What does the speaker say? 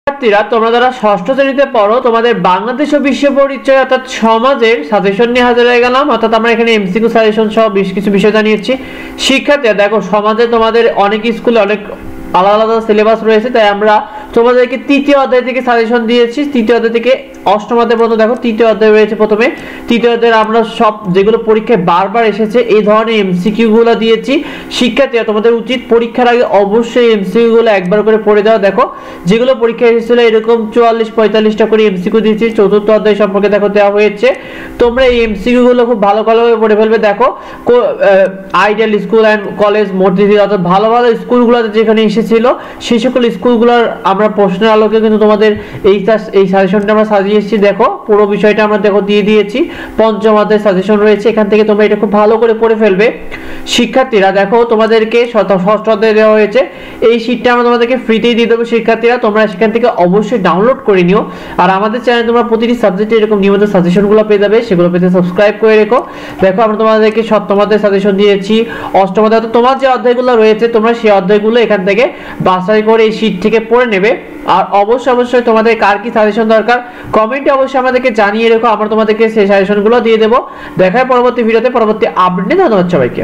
শিক্ষার্থীরা তোমরা যারা ষষ্ঠ শ্রেণীতে পড়ো তোমাদের বাংলাদেশ ও বিশ্ব পরিচয় অর্থাৎ সমাজের সাজেশন নিয়ে হাজির হয়ে গেলাম। অর্থাৎ আমরা এখানে এমসিকিউ সাজেশন সহ বেশ কিছু বিষয় জানিয়েছি। শিক্ষার্থীরা দেখো সমাজে তোমাদের অনেক স্কুলে অনেক আলাদা আলাদা সিলেবাস রয়েছে, তাই আমরা তোমাদেরকে তৃতীয় অধ্যায় থেকে সাজেশন দিয়েছি। তৃতীয় অধ্যায় থেকে অষ্টম অধ্যায় পর্যন্ত দেখো তৃতীয় অধ্যায় রয়েছে। প্রথমে তৃতীয় অধ্যায়ে আমরা সব যেগুলো পরীক্ষায় বারবার এসেছে এই ধরনের এমসিকিউ গুলো দিয়েছি। শিক্ষার্থীরা তোমাদের উচিত পরীক্ষার আগে অবশ্যই এমসিকিউ গুলো একবার করে পড়ে যাও। দেখো যেগুলো পরীক্ষায় এসেছিল এরকম 44-45টা করে এমসিকিউ দিয়েছি। চতুর্থ অধ্যায় সম্পর্কে দেখো দেওয়া হয়েছে। তোমরা এই এমসিকিউ গুলো খুব ভালো ভালোভাবে পড়ে ফেলবে। দেখো আইডিয়াল স্কুল অ্যান্ড কলেজ মসজিদ অর্থাৎ ভালো ভালো স্কুলগুলোতে যেখানে এসেছিল সেই সকল স্কুলগুলোর আমরা প্রশ্নের আলোকে কিন্তু তোমাদের এই সাজেশনটা আমরা সাজিয়েছি। দেখো পুরো বিষয়টা আমরা দেখো দিয়ে দিয়েছি। পঞ্চম অধ্যায় সাজেশন রয়েছে, এখান থেকে তোমরা এটা খুব ভালো করে পড়ে ফেলবে। শিক্ষার্থীরা দেখো তোমাদেরকে ষষ্ঠ অধ্যায় দেওয়া হয়েছে, এই শীটটা আমরা তোমাদেরকে ফ্রিতেই দিয়ে দেবো। শিক্ষার্থীরা তোমরা সেখান থেকে অবশ্যই ডাউনলোড করে নিও। আর আমাদের চ্যানেলে তোমরা প্রতিটি সাবজেক্টে এরকম নিয়মিত সাজেশনগুলো পেয়ে যাবে, সেগুলো পেতে সাবস্ক্রাইব করে রেখো। দেখো আমরা তোমাদেরকে সপ্তম অধ্যায় সাজেশন দিয়েছি, অষ্টম অধ্যায় তোমার যে অধ্যায়গুলো রয়েছে তোমরা সেই অধ্যায়গুলো এখান থেকে বাছাই করে এই শীট থেকে পড়ে নেবে। আর অবশ্যই তোমাদের কার কি সাজেশন দরকার কমেন্টে অবশ্যই আমাদেরকে জানিয়ে রেখো, আমরা তোমাদেরকে সেই সাজেশনগুলো দিয়ে দেবো। দেখা হয় পরবর্তী ভিডিওতে পরবর্তী আপডেট নিয়ে। ধন্যবাদ সবাইকে।